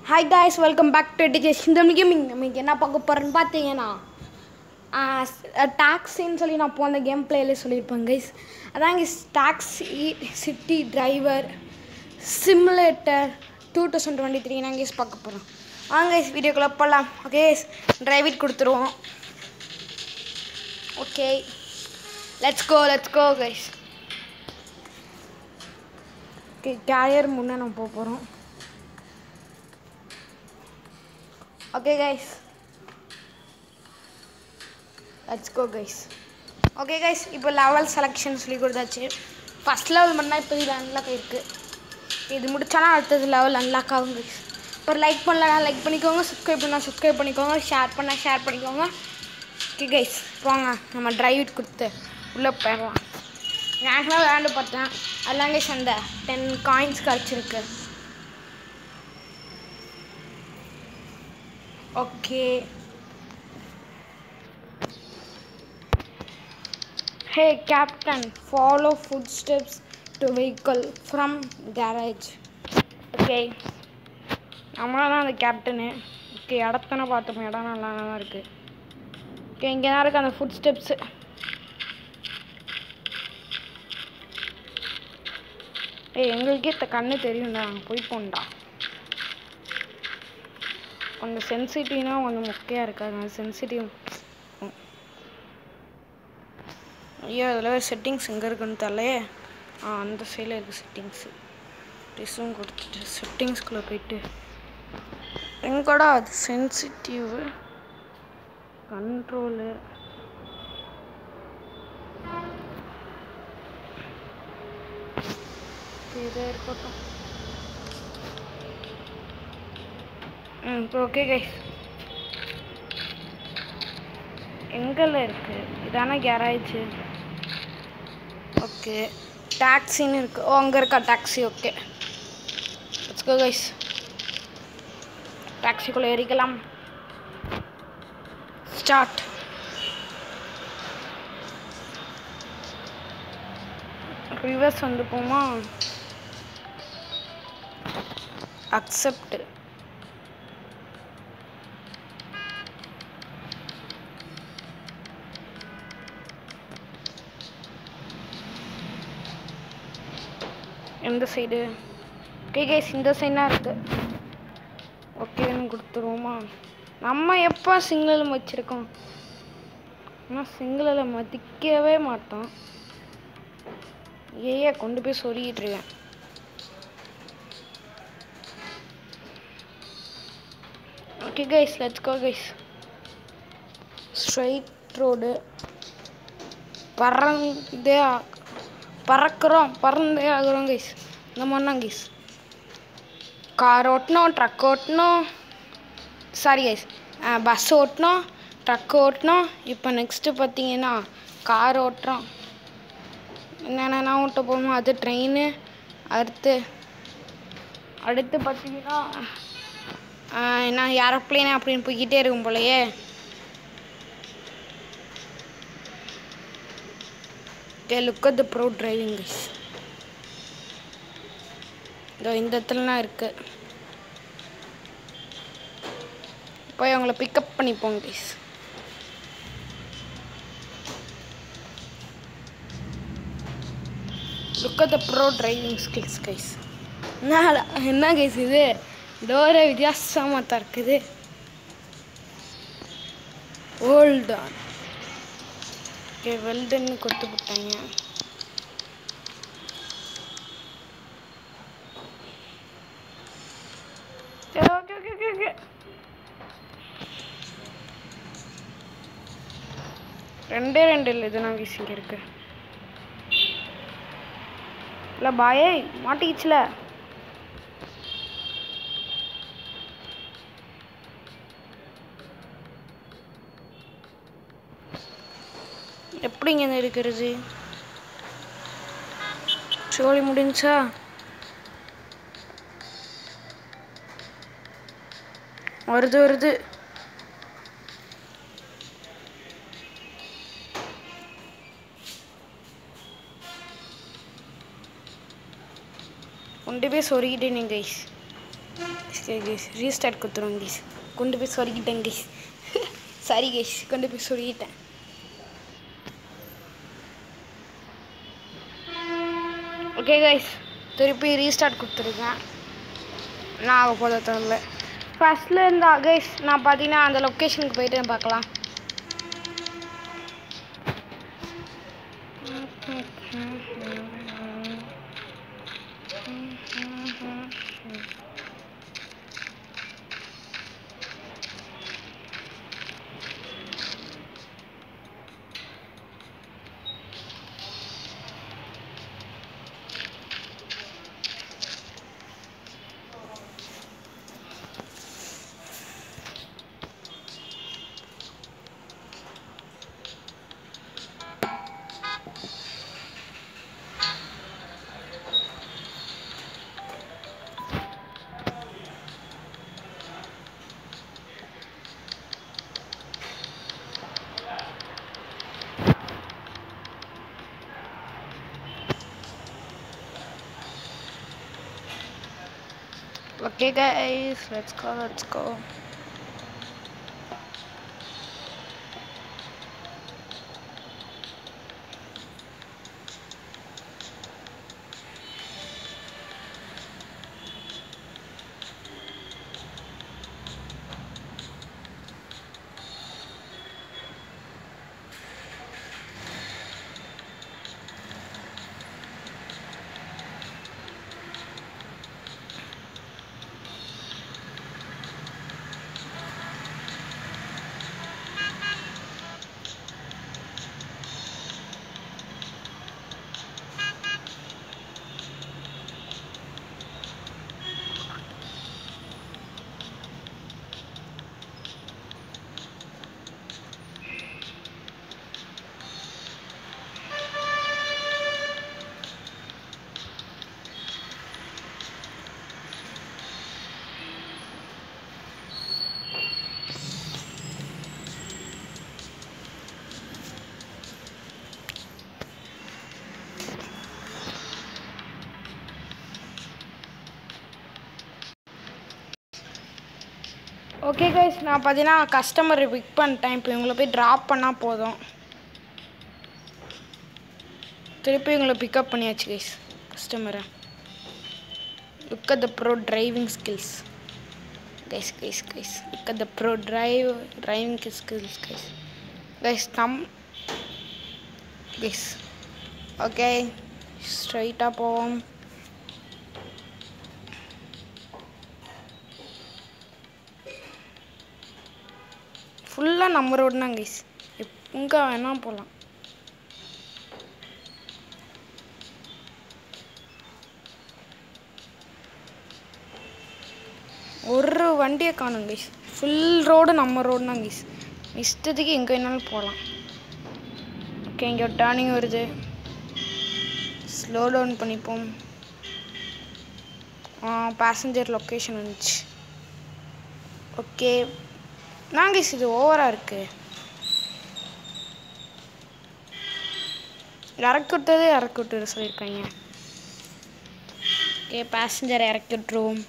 Hi guys, welcome back to education Tamil gaming. நமக்கு என்ன பார்க்க போகிறேன்னு பார்த்தீங்கன்னா, டாக்ஸின்னு சொல்லி நான் போன கேம் பிளேயில் சொல்லியிருப்பேன் கைஸ். அதான் guys taxi city driver simulator 2023 நான் கைஸ் பார்க்க போகிறோம். வாங்க கைஸ் வீடியோக்குள்ளே போகலாம். ஓகே டிரைவ் இட் கொடுத்துருவோம். Okay let's go guys. Okay career முன்னே நம்ம போக போகிறோம். Okay guys, let's go guys. Okay guys, இப்போ லெவல் செலெக்ஷன் சொல்லி கொடுத்தாச்சு. ஃபஸ்ட் லெவல் மட்டும் இப்போ இது அன்லாக் ஆகிருக்கு. இது முடிச்சாலும் அடுத்தது லெவல் அன்லாக் ஆகும் கைஸ். இப்போ லைக் பண்ணலன்னா லைக் பண்ணிக்கோங்க, சப்ஸ்கிரைப் பண்ணால் சப்ஸ்கிரைப் பண்ணிக்கோங்க, ஷேர் பண்ணால் ஷேர் பண்ணிக்கோங்க. ஓகே கைஸ் வாங்க நம்ம டிரைவ் இட் கொடுத்து உள்ளே போயிடலாம். நேஷனல் விளையாண்டு பார்த்தேன், அதெல்லாம் கைஸ் அந்த 10 காயின்ஸ் கிடச்சிருக்கு. Okay. Hey Captain, follow footsteps to vehicle from garage. Okay. நம்மளா தான் அந்த கேப்டனு. ஓகே இடத்தானே பார்த்தோம், இடம் நல்லா தான் இருக்குது. ஓகே இங்கே தான் இருக்குது அந்த ஃபுட் ஸ்டெப்ஸு. எங்களுக்கே கண்ணு தெரியும்டா, நாங்கள் போய் போண்டா. கொஞ்சம் சென்சிட்டிவ்னா கொஞ்சம் முக்கியம் இருக்காது. சென்சிட்டிவ் ஐயோ அதில் செட்டிங்ஸ் எங்கே இருக்குன்னு தெரியலையே. அந்த சைடில் இருக்குது செட்டிங்ஸு. ரிசூம் கொடுத்துட்டு செட்டிங்ஸ்குள்ளே போயிட்டு எங்கடா அது சென்சிட்டிவ் கண்ட்ரோலு. இதே இருக்கட்டும். ஓகே கைஸ், எங்கெல்லாம் இருக்குது இதானே கேரேஜ். ஓகே டாக்ஸின்னு இருக்குது. அங்கே இருக்கா taxi. Okay let's go guys, டாக்ஸிக்குள்ளே ஏறிக்கலாம். ஸ்டார்ட். ரிவர்ஸ் வந்து போமா. அக்செப்ட். எந்த சைடு? ஓகே கைஸ் இந்த சைடாக இருக்குது. ஓகேன்னு கொடுத்துருவோமா. நம்ம எப்போ சிங்கிளில் வச்சுருக்கோம், ஆனால் சிங்கிளில் மதிக்கவே மாட்டோம். ஏயே கொண்டு போய் சொல்லிகிட்ருக்கேன். Okay guys let's go guys. Straight road. பறந்தே ஆகுறோம் கைஸ். இந்த மாதிரி தான் கைஸ். கார் ஓட்டணும், ட்ரக் ஓட்டணும், சாரி கைஸ் பஸ் ஓட்டணும், ட்ரக் ஓட்டணும். இப்போ நெக்ஸ்ட்டு பார்த்தீங்கன்னா கார் ஓட்டுறோம். என்னென்னா ஓட்ட போகணுமோ அது ட்ரெயின். அடுத்து பார்த்தீங்கன்னா என்ன ஏரோப்ளேன் அப்படின்னு போய்கிட்டே இருக்கும் போலையே. Okay, look at the pro driving guys. இந்த இடத்துலலாம் இருக்கு. போய் அவங்கள பிக்கப் பண்ணிப்போங்க guys. Look at the pro driving skills guys. என்ன கைஸ் இது டோரே வித்தியாசமாக தான் இருக்குது. Hold on. ஓகே வெல்டன்னு கொடுத்து விட்டாங்க. ஓகே ரெண்டு இல்லை இது நான் வீசிங்க இருக்கு. இல்லை பாயே மாட்டிக்கிச்சுல. எப்படிங்க இருக்கிறது? சோழி முடிஞ்சா? வருது. கொண்டு போய் சொருகிட்டேன் கைஸ். சரி கைஸ் ரீஸ்டார்ட் கொடுத்துருவோம் கைஸ் கொண்டு போய் சொருகிட்டேன் கைஸ் சாரி கைஸ் கொண்டு போய் சொருகிட்டேன் ஓகே கைஸ் திருப்பி ரீஸ்டார்ட் கொடுத்துருக்கேன் நான் ஆக போத தெரியல ஃபஸ்ட்டில் இருந்தா கைஸ் நான் பார்த்தீங்கன்னா அந்த லொக்கேஷனுக்கு போயிட்டு பார்க்கலாம் Okay guys, let's go. Okay guys நான் பார்த்தீங்கன்னா கஸ்டமரை பிக் பண்ணிட்டேன் இப்போ இவங்களை போய் ட்ராப் பண்ணால் போதும் திருப்பி இவங்களை பிக்கப் பண்ணியாச்சு கைஸ் கஸ்டமரை look at the bro driving skills guys look at the bro driving skills guys guys okay ஸ்ட்ரைட்டாக போவோம் ஃபுல்லாக நம்ம ரோடு தான் கைஸ் எங்கே வேணால் போகலாம் ஒரு வண்டியை காணும் கைஸ் ஃபுல் ரோடு நம்ம ரோடு தான் கைஸ் இஷ்டத்துக்கு எங்கே வேணாலும் போகலாம் ஓகே இங்கே ஒரு டர்னிங் வருது ஸ்லோ டவுன் பண்ணிப்போம் பேசஞ்சர் லொக்கேஷன் வந்துச்சு ஓகே நாங்கள் இது ஓவராக இருக்குது இறக்கி விட்டுரு சொல்லியிருக்காங்க ஓகே பேசஞ்சரை இறக்கி விட்டுருவோம்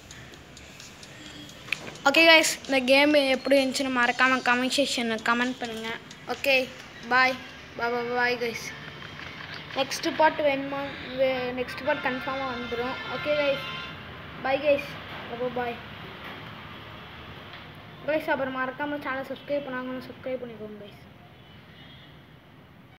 ஓகே கைஸ் இந்த கேம் எப்படி இருந்துச்சுன்னு மறக்காமல் கமெண்ட் செக்ஷனில் கமெண்ட் பண்ணுங்கள் okay bye guys next part வேணுமா நெக்ஸ்ட் பார்ட் கன்ஃபார்மாக வந்துடும் okay guys bye guys bye guys அப்புறம் மறக்காமல் சேனல் சப்ஸ்கிரைப் பண்ணாங்கன்னு சப்ஸ்கிரைப் பண்ணிக்கோங்க கைஸ்